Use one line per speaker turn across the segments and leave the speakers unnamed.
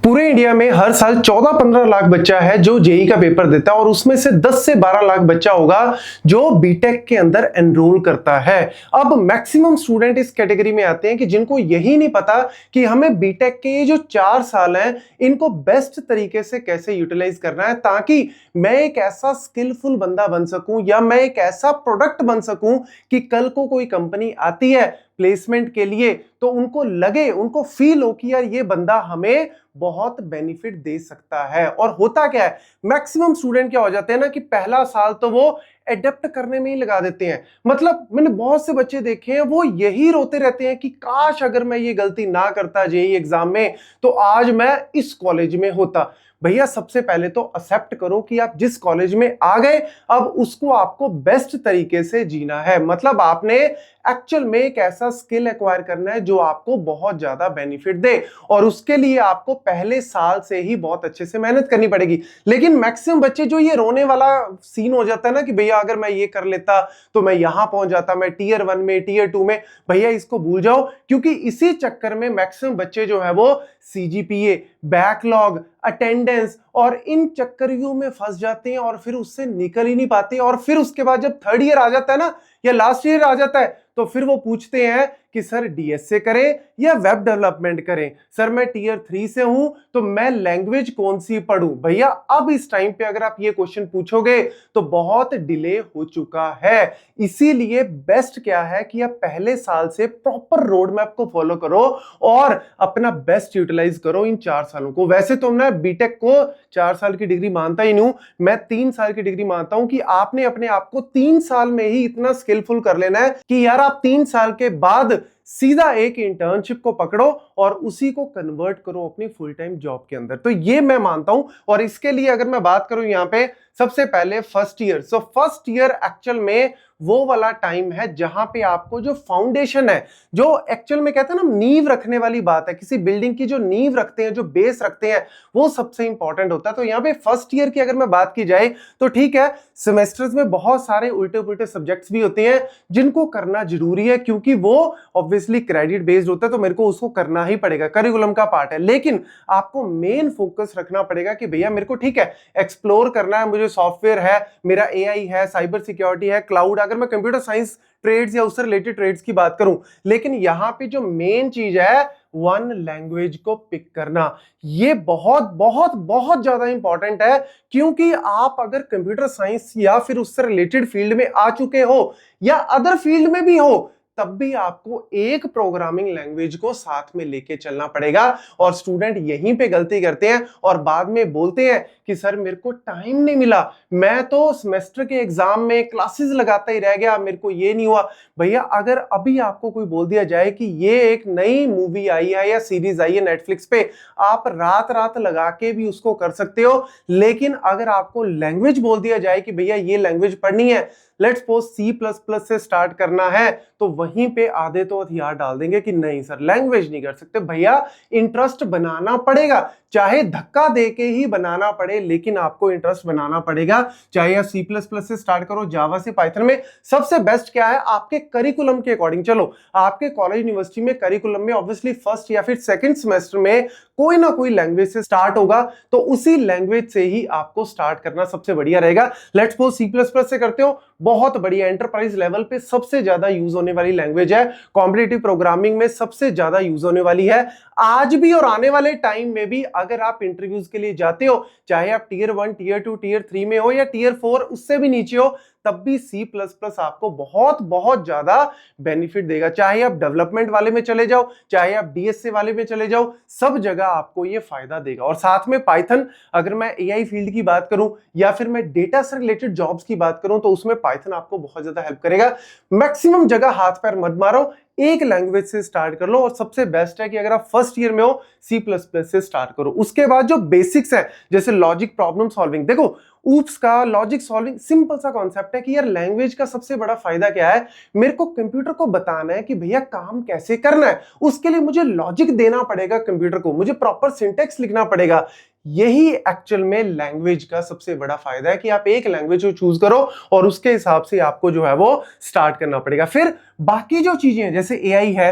पूरे इंडिया में हर साल 14-15 लाख बच्चा है जो जेई का पेपर देता है और उसमें से 10 से 12 लाख बच्चा होगा जो बीटेक के अंदर एनरोल करता है। अब मैक्सिमम स्टूडेंट इस कैटेगरी में आते हैं कि जिनको यही नहीं पता कि हमें बीटेक के ये जो 4 साल हैं इनको बेस्ट तरीके से कैसे यूटिलाइज करना है ताकि मैं एक ऐसा स्किलफुल बंदा बन सकूं या मैं एक ऐसा प्रोडक्ट बन सकूं कि कल को कोई कंपनी आती है प्लेसमेंट के लिए तो उनको लगे, उनको फील हो कि यार ये बंदा हमें बहुत बेनिफिट दे सकता है। और होता क्या है, मैक्सिमम स्टूडेंट क्या हो जाते हैं ना कि पहला साल तो वो एडेप्ट करने में ही लगा देते हैं। मतलब मैंने बहुत से बच्चे देखे हैं वो यही रोते रहते हैं कि काश अगर मैं ये गलती ना करता जेईई एग्जाम में तो आज मैं इस कॉलेज में होता। भैया सबसे पहले तो एक्सेप्ट करो कि आप जिस कॉलेज में आ गए अब उसको आपको बेस्ट तरीके से जीना है। मतलब आपने एक्चुअल में एक ऐसा स्किल एक्वायर करना है जो आपको बहुत ज्यादा बेनिफिट दे और उसके लिए आपको पहले साल से ही बहुत अच्छे से मेहनत करनी पड़ेगी। लेकिन मैक्सिमम बच्चे जो ये रोने वाला सीन हो जाता है ना कि भैया अगर मैं ये कर लेता तो मैं यहां पहुंच जाता, मैं टीयर 1 में टीयर 2 में, भैया इसको भूल जाओ क्योंकि इसी चक्कर में मैक्सिमम बच्चे जो है वो सीजीपीए, बैकलॉग, अटेंडेंस और इन चक्करियों में फंस जाते हैं और फिर उससे निकल ही नहीं पाते। और फिर उसके बाद जब थर्ड ईयर आ जाता है ना या लास्ट ईयर आ जाता है तो फिर वो पूछते हैं कि सर डीएसए करें या वेब डेवलपमेंट करें, सर मैं टीयर 3 से हूं तो मैं लैंग्वेज कौन सी पढूं। भैया अब इस टाइम पे अगर आप ये क्वेश्चन पूछोगे तो बहुत डिले हो चुका है। इसीलिए बेस्ट क्या है कि आप पहले साल से प्रॉपर रोड मैप को फॉलो करो और अपना बेस्ट यूटिलाइज करो इन 4 सालों को। वैसे तो मैं बीटेक को 4 साल की डिग्री मानता ही नहीं हूं, मैं 3 साल की डिग्री मानता हूं कि आपने अपने आप को 3 साल में ही इतना स्किलफुल कर लेना है कि यार आप 3 साल के बाद सीधा एक इंटर्नशिप को पकड़ो और उसी को कन्वर्ट करो अपनी फुल टाइम जॉब के अंदर। तो ये मैं मानता हूं। और इसके लिए अगर मैं बात करूं यहां पे सबसे पहले first year, so first year actual में वो वाला टाइम है जहां पे आपको जो फाउंडेशन है, जो एक्चुअल में कहते हैं ना नींव रखने वाली बात है, किसी बिल्डिंग की जो नींव रखते हैं, जो बेस रखते हैं, वो सबसे इंपॉर्टेंट होता है। तो यहाँ पे फर्स्ट ईयर की अगर मैं बात की जाए तो ठीक है, सेमेस्टर्स में बहुत सारे उल्टे पुल्टे सब्जेक्ट्स भी होते हैं जिनको करना जरूरी है क्योंकि वो ऑब्वियसली क्रेडिट बेस्ड होता है तो मेरे को उसको करना ही पड़ेगा, करिकुलम का पार्ट है। लेकिन आपको मेन फोकस रखना पड़ेगा कि भैया मेरे को ठीक है एक्सप्लोर करना है, मुझे सॉफ्टवेयर है, मेरा एआई है, साइबर सिक्योरिटी है, क्लाउड, अगर मैं कंप्यूटर साइंस ट्रेड्स या उससे रिलेटेड ट्रेड्स की बात करूं। लेकिन यहां पे जो मेन चीज है वन लैंग्वेज को पिक करना, ये बहुत बहुत बहुत ज्यादा इंपॉर्टेंट है क्योंकि आप अगर कंप्यूटर साइंस या फिर उससे रिलेटेड फील्ड में आ चुके हो या अदर फील्ड में भी हो तब भी आपको एक प्रोग्रामिंग लैंग्वेज को साथ में लेके चलना पड़ेगा। और स्टूडेंट यहीं पे गलती करते हैं और बाद में बोलते हैं कि सर मेरे को टाइम नहीं मिला, मैं तो सेमेस्टर के एग्जाम में क्लासेस लगाता ही रह गया, मेरे को ये नहीं हुआ। भैया अगर अभी आपको कोई बोल दिया जाए कि ये एक नई मूवी आई है या सीरीज आई है नेटफ्लिक्स पे, आप रात रात लगा के भी उसको कर सकते हो। लेकिन अगर आपको लैंग्वेज बोल दिया जाए कि भैया ये लैंग्वेज पढ़नी है, लेट्स सपोज C++ से स्टार्ट करना है, तो वहीं पे आधे तो हथियार डाल देंगे कि नहीं सर लैंग्वेज नहीं कर सकते। भैया इंटरेस्ट बनाना पड़ेगा, चाहे धक्का देके ही बनाना पड़े लेकिन आपको इंटरेस्ट बनाना पड़ेगा। चाहे आप C++ से स्टार्ट करो, जावा से पाइथन में। सबसे बेस्ट क्या है आपके करिकुलम के अकॉर्डिंग, चलो आपके कॉलेज यूनिवर्सिटी में करिकुलम में ऑब्वियसली फर्स्ट या फिर सेकंड सेमेस्टर में कोई ना कोई लैंग्वेज से स्टार्ट होगा तो उसी लैंग्वेज से ही आपको स्टार्ट करना सबसे बढ़िया रहेगा। लेट्स सपोज C++ से करते हो, बहुत बढ़िया, एंटरप्राइज लेवल पे सबसे ज्यादा यूज होने वाली लैंग्वेज है, कॉम्पिटिटिव प्रोग्रामिंग में सबसे ज्यादा यूज होने वाली है आज भी और आने वाले टाइम में भी। अगर आप इंटरव्यूज के लिए जाते हो, चाहे आप टीयर 1, टीयर 2, टीयर 3 में हो या टीयर 4 उससे भी नीचे हो, तब भी C++ आपको बहुत बहुत ज्यादा बेनिफिट देगा। चाहे आप डेवलपमेंट वाले में चले जाओ, चाहे आप डीएसए वाले में चले जाओ, सब जगह आपको ये फायदा देगा। और साथ में पाइथन, अगर मैं एआई फील्ड की बात करूं या फिर मैं डेटा से रिलेटेड जॉब्स की बात करूं तो उसमें पाइथन आपको बहुत ज्यादा हेल्प करेगा। मैक्सिमम जगह हाथ पैर मत मारो, एक लैंग्वेज से स्टार्ट कर लो। और सबसे बेस्ट है कि अगर आप फर्स्ट ईयर में हो C++ से स्टार्ट करो। उसके बाद जो बेसिक्स है जैसे लॉजिक प्रॉब्लम सॉल्विंग, देखो ऊप्स का लॉजिक सॉल्विंग सिंपल सा कॉन्सेप्ट है कि यार लैंग्वेज का सबसे बड़ा फायदा क्या है, मेरे को कंप्यूटर को बताना है कि भैया काम कैसे करना है, उसके लिए मुझे लॉजिक देना पड़ेगा कंप्यूटर को, मुझे प्रॉपर सिंटेक्स लिखना पड़ेगा। यही एक्चुअल में लैंग्वेज का सबसे बड़ा फायदा है कि आप एक लैंग्वेज को चूज करो और उसके हिसाब से आपको जो है वो स्टार्ट करना पड़ेगा। फिर बाकी जो चीजें हैं जैसे एआई है,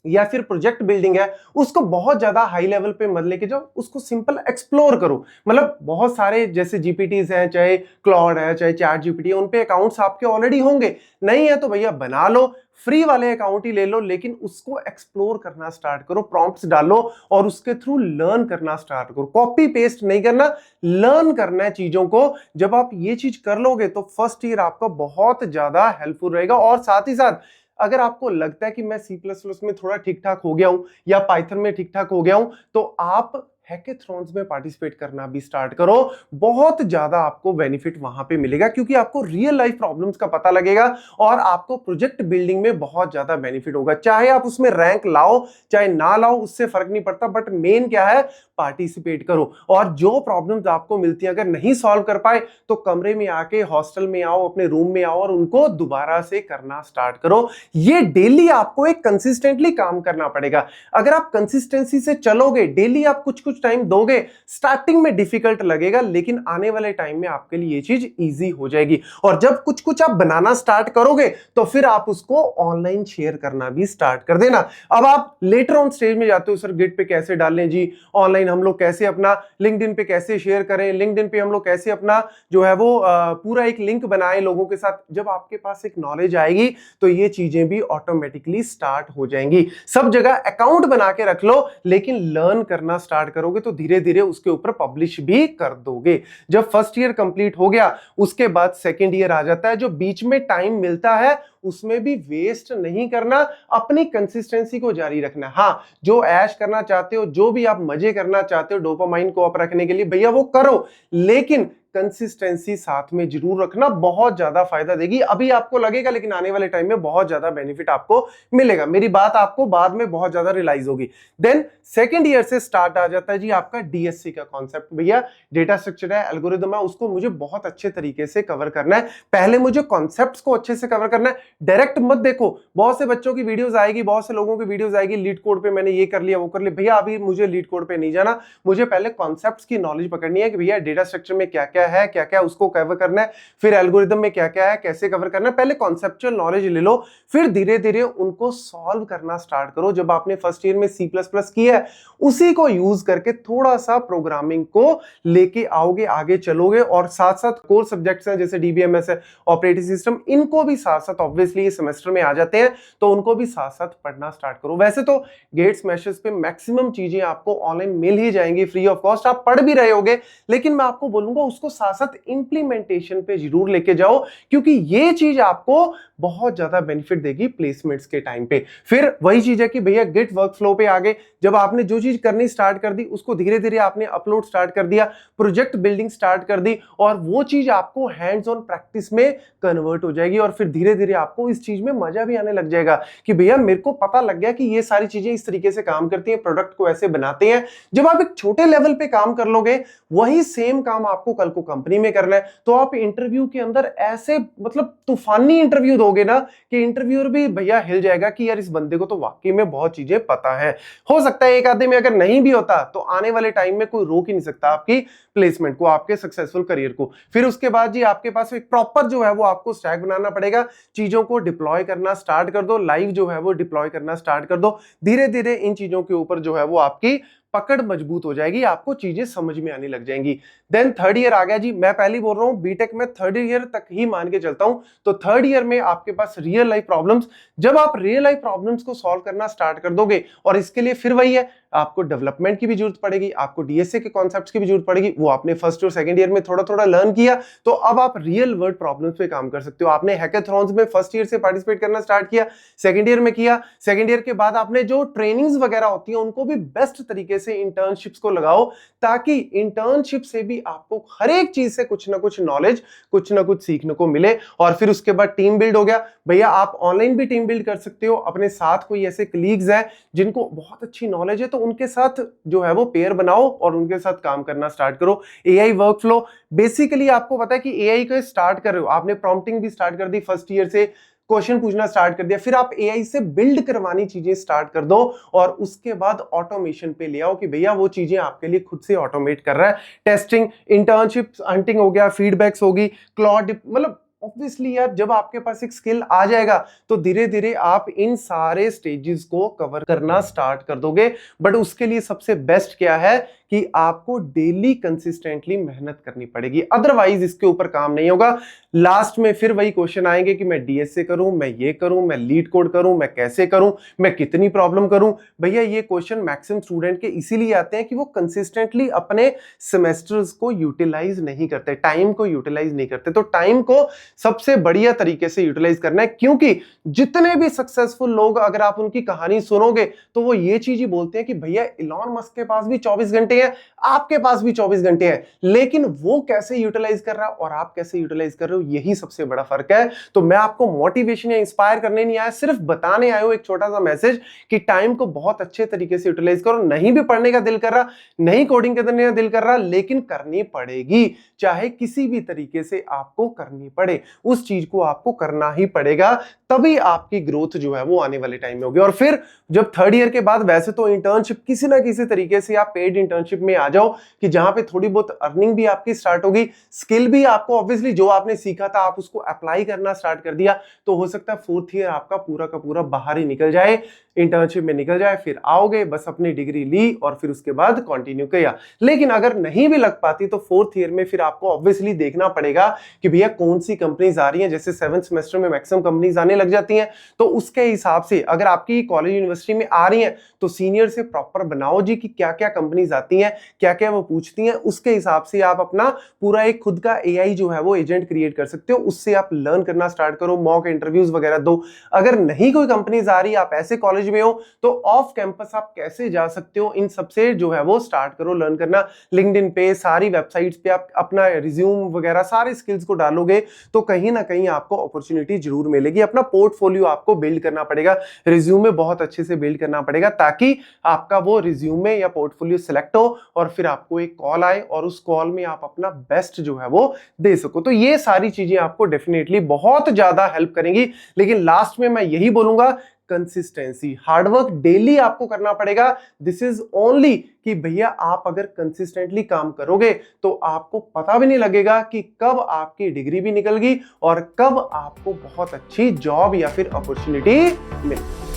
या फिर प्रोजेक्ट बिल्डिंग है, उसको बहुत ज्यादा हाई लेवल पे मत लेके जाओ, उसको सिंपल एक्सप्लोर करो। मतलब बहुत सारे जैसे जीपीटीज हैं, चाहे क्लॉड है, चाहे चैट जीपीटी है, उन पे अकाउंट्स आपके ऑलरेडी होंगे। नहीं है तो भैया बना लो, फ्री वाले अकाउंट ही ले लो, लेकिन उसको एक्सप्लोर करना स्टार्ट करो, प्रॉम्प्ट्स डालो और उसके थ्रू लर्न करना स्टार्ट करो। कॉपी पेस्ट नहीं करना, लर्न करना है चीजों को। जब आप ये चीज कर लोगे तो फर्स्ट ईयर आपका बहुत ज्यादा हेल्पफुल रहेगा। और साथ ही साथ अगर आपको लगता है कि मैं सी प्लस प्लस में थोड़ा ठीक ठाक हो गया हूं या पाइथन में ठीक ठाक हो गया हूं, तो आप हैकेथॉन्स में पार्टिसिपेट करना भी स्टार्ट करो। बहुत ज्यादा आपको बेनिफिट वहां पे मिलेगा, क्योंकि आपको रियल लाइफ प्रॉब्लम्स का पता लगेगा और आपको प्रोजेक्ट बिल्डिंग में बहुत ज्यादा बेनिफिट होगा। चाहे आप उसमें रैंक लाओ चाहे ना लाओ, उससे फर्क नहीं पड़ता, बट मेन क्या है, पार्टिसिपेट करो। और जो प्रॉब्लम्स आपको मिलती है अगर नहीं सॉल्व कर पाए तो कमरे में आके हॉस्टल में आओ, अपने रूम में आओ और उनको दोबारा से करना स्टार्ट करो। ये डेली आपको एक कंसिस्टेंटली काम करना पड़ेगा। अगर आप कंसिस्टेंसी से चलोगे, डेली आप कुछ कुछ टाइम दोगे, स्टार्टिंग में डिफिकल्ट लगेगा लेकिन आने वाले टाइम में आपके लिए ये चीज इजी हो जाएगी। और जब कुछ कुछ आप बनाना स्टार्ट करोगे तो फिर आप उसको ऑनलाइन शेयर करना भी स्टार्ट कर देना। अब आप लेटर ऑन स्टेज में जाते हो, सर गिट पे कैसे डालें जी, ऑनलाइन हम लोग कैसे अपना लिंक्डइन पे कैसे शेयर करें, लिंक्डइन पे हम लोग कैसे अपना जो है वो पूरा एक लिंक बनाएं लोगों के साथ। जब आपके पास एक नॉलेज आएगी तो ये चीजें भी ऑटोमेटिकली स्टार्ट हो जाएंगी। सब जगह अकाउंट बना के रख लो, लेकिन लर्न करना स्टार्ट करोगे तो धीरे धीरे उसके ऊपर पब्लिश भी कर दोगे। जब फर्स्ट ईयर कंप्लीट हो गया उसके बाद सेकेंड ईयर आ जाता है। जो बीच में टाइम मिलता है उसमें भी वेस्ट नहीं करना, अपनी कंसिस्टेंसी को जारी रखना। हाँ, जो ऐश करना चाहते हो, जो भी आप मजे करना चाहते हो डोपामाइन को अप रखने के लिए, भैया वो करो, लेकिन कंसिस्टेंसी साथ में जरूर रखना, बहुत ज्यादा फायदा देगी। अभी आपको लगेगा लेकिन आने वाले टाइम में बहुत ज्यादा बेनिफिट आपको मिलेगा। मेरी बात आपको बाद में बहुत ज्यादा रियलाइज होगी। देन सेकंड ईयर से स्टार्ट आ जाता है जी आपका डीएससी का कॉन्सेप्ट। भैया डेटा स्ट्रक्चर है, एल्गोरिदम है, उसको मुझे बहुत अच्छे तरीके से कवर करना है। पहले मुझे कॉन्सेप्ट्स को अच्छे से कवर करना है, डायरेक्ट मत देखो। बहुत से बच्चों की वीडियोस आएगी, बहुत से लोगों की वीडियोस आएगी, लीड कोड पे मैंने ये कर लिया वो कर लिया। भैया अभी मुझे लीड कोड पे नहीं जाना, मुझे पहले कॉन्सेप्ट्स की नॉलेज पकड़नी है कि भैया डेटा स्ट्रक्चर में क्या क्या है, क्या क्या उसको कवर करना है, फिर एल्गोरिदम में क्या क्या है, कैसे कवर करना है। पहले कॉन्सेप्चुअल नॉलेज ले लो, फिर धीरे धीरे उनको सॉल्व करना स्टार्ट करो। जब आपने फर्स्ट ईयर में सी प्लस प्लस किया है उसी को यूज करके थोड़ा सा प्रोग्रामिंग को लेके आओगे, आगे चलोगे। और साथ साथ कोर सब्जेक्ट्स हैं जैसे डीबीएमएस है, ऑपरेटिंग सिस्टम, इनको भी साथ साथ ऑब्वियसली ये सेमेस्टर में आ जाते हैं तो उनको भी साथ साथ पढ़ना स्टार्ट करो। वैसे तो गेट्स मैशेस पे मैक्सिमम चीजें आपको ऑनलाइन मिल ही जाएंगी फ्री ऑफ कॉस्ट, आप पढ़ भी रहे होगे, लेकिन मैं आपको बोलूंगा उसको साथ साथ इंप्लीमेंटेशन पे जरूर लेके जाओ, क्योंकि ये चीज आपको बहुत ज्यादा बेनिफिट देगी प्लेसमेंट्स के टाइम पे। फिर वही चीज है कि भैया गिट वर्कफ्लो पे आ गए, जब आपने जो चीज करनी स्टार्ट कर दी उसको धीरे धीरे आपने अपलोड स्टार्ट कर दिया, प्रोजेक्ट बिल्डिंग स्टार्ट कर दी, और वो चीज आपको हैंड्स ऑन प्रैक्टिस में कन्वर्ट हो जाएगी। और फिर धीरे धीरे आपको इस चीज में मजा भी आने लग जाएगा कि भैया मेरे को पता लग गया कि ये सारी चीजें इस तरीके से काम करती हैं, प्रोडक्ट को ऐसे बनाते हैं। जब आप एक छोटे लेवल पे काम कर लोगे, वही सेम काम आपको कल को कंपनी में करना है, तो आप इंटरव्यू के अंदर ऐसे मतलब तूफानी इंटरव्यू दोगे ना कि इंटरव्यूअर भी भैया हिल जाएगा कि यार इस बंदे को तो वाकई में बहुत चीजें पता है। हो सकता है एक आधे में अगर नहीं भी होता तो आने वाले टाइम में कोई रोक ही नहीं सकता आपकी प्लेसमेंट को, आपके सक्सेसफुल करियर को। फिर उसके बाद जी आपके पास एक प्रॉपर जो है वो आपको स्टैक बनाना पड़ेगा, चीजों को डिप्लॉय करना स्टार्ट कर दो, लाइव जो है वो डिप्लॉय करना स्टार्ट कर दो। धीरे धीरे इन चीजों के ऊपर जो है वो आपकी पकड़ मजबूत हो जाएगी, आपको चीजें समझ में आने लग जाएंगी। देन थर्ड ईयर आ गया जी, मैं पहले बोल रहा हूं बीटेक में थर्ड ईयर तक ही मान के चलता हूं, तो थर्ड ईयर में आपके पास रियल लाइफ प्रॉब्लम्स, जब आप रियल लाइफ प्रॉब्लम्स को सॉल्व करना स्टार्ट कर दोगे, और इसके लिए फिर वही है, आपको डेवलपमेंट की भी जरूरत पड़ेगी, आपको डीएसए के कॉन्सेप्ट्स की भी जरूरत पड़ेगी, वो आपने फर्स्ट और सेकंड ईयर में थोड़ा थोड़ा लर्न किया, तो अब आप रियल वर्ल्ड प्रॉब्लम्स पे काम कर सकते हो। आपने हैकाथॉन्स में फर्स्ट ईयर से पार्टिसिपेट करना स्टार्ट किया, सेकंड ईयर में किया, सेकंड ईयर के बाद आपने जो ट्रेनिंग्स वगैरह होती हैं उनको भी बेस्ट तरीके से इंटर्नशिप्स को लगाओ, ताकि इंटर्नशिप से भी आपको हर एक चीज से कुछ ना कुछ नॉलेज, कुछ ना कुछ सीखने को मिले। और फिर उसके बाद टीम बिल्ड हो गया, भैया आप ऑनलाइन भी टीम बिल्ड कर सकते हो, अपने साथ कोई ऐसे कलीग्स हैं जिनको बहुत अच्छी नॉलेज है तो उनके साथ जो है वो पेयर बनाओ और उनके साथ काम करना स्टार्ट करो। एआई वर्कफ्लो, बेसिकली आपको पता है कि एआई को स्टार्ट कर रहे हो, आपने प्रॉम्प्टिंग भी स्टार्ट कर दी फर्स्ट ईयर से, क्वेश्चन पूछना स्टार्ट कर दिया, फिर आप एआई से बिल्ड करवानी चीजें स्टार्ट कर दो, और उसके बाद ऑटोमेशन पे ले आओ कि भैया वो चीजें आपके लिए खुद से ऑटोमेट कर रहा है। टेस्टिंग, इंटर्नशिप, हंटिंग हो गया, फीडबैक्स होगी, क्लॉड, मतलब ऑब्वियसली यार जब आपके पास एक स्किल आ जाएगा तो धीरे धीरे आप इन सारे स्टेजेस को कवर करना स्टार्ट कर दोगे। बट उसके लिए सबसे बेस्ट क्या है कि आपको डेली कंसिस्टेंटली मेहनत करनी पड़ेगी, अदरवाइज इसके ऊपर काम नहीं होगा। लास्ट में फिर वही क्वेश्चन आएंगे कि मैं डीएसए करूं, मैं ये करूं, मैं लीड कोड करूं, मैं कैसे करूं, मैं कितनी प्रॉब्लम करूं। भैया ये क्वेश्चन मैक्सिमम स्टूडेंट के इसीलिए आते हैं कि वो कंसिस्टेंटली अपने सेमेस्टर्स को यूटिलाइज नहीं करते, टाइम को यूटिलाइज नहीं करते। तो टाइम को सबसे बढ़िया तरीके से यूटिलाइज करना है, क्योंकि जितने भी सक्सेसफुल लोग अगर आप उनकी कहानी सुनोगे तो वो ये चीज ही बोलते हैं कि भैया इलॉन मस्क के पास भी 24 घंटे हैं, आपके पास भी 24 घंटे हैं, लेकिन वो कैसे यूटिलाइज कर रहा है और आप कैसे यूटिलाइज कर रहे हो, यही सबसे बड़ा फर्क है। तो मैं आपको मोटिवेशन या इंस्पायर करने नहीं आया, सिर्फ बताने आया हूं एक छोटा सा मैसेज कि टाइम को बहुत अच्छे तरीके से यूटिलाइज करो। नहीं भी पढ़ने का दिल कर रहा, नहीं कोडिंग करने का दिल कर रहा, लेकिन करनी पड़ेगी, चाहे किसी भी तरीके से आपको करनी पड़े, उस चीज को आपको करना ही पड़ेगा, तभी आपकी ग्रोथ जो है वो आने वाले टाइम में होगी। और फिर जब थर्ड ईयर के बाद वैसे तो इंटर्नशिप किसी ना किसी तरीके से आप पेड इंटर्नशिप में आ जाओ कि जहां पे थोड़ी बहुत अर्निंग भी आपकी स्टार्ट होगी, स्किल भी आपको ऑब्वियसली जो आपने सीखा था आप उसको अप्लाई करना स्टार्ट कर दिया, तो हो सकता है फोर्थ ईयर आपका पूरा का पूरा बाहर ही निकल जाए, इंटर्नशिप में निकल जाए, फिर आओगे बस अपनी डिग्री ली और फिर उसके बाद कंटिन्यू किया। लेकिन अगर नहीं भी लग पाती तो फोर्थ ईयर में फिर आपको ऑब्वियसली देखना पड़ेगा कि भैया कौन सी कंपनीज आ रही हैं। जैसे 7th सेमेस्टर में मैक्सिमम कंपनीज आने लग जाती हैं, तो उसके हिसाब से अगर आपकी कॉलेज यूनिवर्सिटी में आ रही हैं तो सीनियर से प्रॉपर बनाओ जी कि क्या क्या कंपनीज आती हैं, क्या क्या वो पूछती हैं, उसके हिसाब से आप अपना पूरा एक खुद का एआई जो है वो एजेंट क्रिएट कर सकते हो, उससे आप लर्न करना स्टार्ट करो, मॉक इंटरव्यूज वगैरह दो। अगर नहीं कोई कंपनीज आ रही, आप ऐसे कॉलेज में हो, तो ऑफ कैंपस आप कैसे जा सकते हो, इन सबसे जो है वो स्टार्ट करो लर्न करना। लिंक्डइन पे, सारी वेबसाइट्स पे आप अपना रिज्यूम वगैरह सारे स्किल्स को डालोगे तो कहीं ना कहीं आपको अपॉर्चुनिटी जरूर मिलेगी। अपना पोर्टफोलियो आपको बिल्ड करना पड़ेगा, रिज्यूमे बहुत अच्छे से बिल्ड करना पड़ेगा, ताकि आपका वो रिज्यूमे या पोर्टफोलियो सिलेक्ट हो और फिर आपको एक कॉल आए और उस कॉल में आप अपना बेस्ट जो है वो दे सको। तो ये सारी चीजें आपको डेफिनेटली बहुत ज्यादा हेल्प करेंगी। लेकिन लास्ट में मैं यही बोलूंगा, कंसिस्टेंसी, हार्डवर्क डेली आपको करना पड़ेगा। दिस इज ओनली कि भैया आप अगर कंसिस्टेंटली काम करोगे तो आपको पता भी नहीं लगेगा कि कब आपकी डिग्री भी निकल गई और कब आपको बहुत अच्छी जॉब या फिर अपॉर्चुनिटी मिले।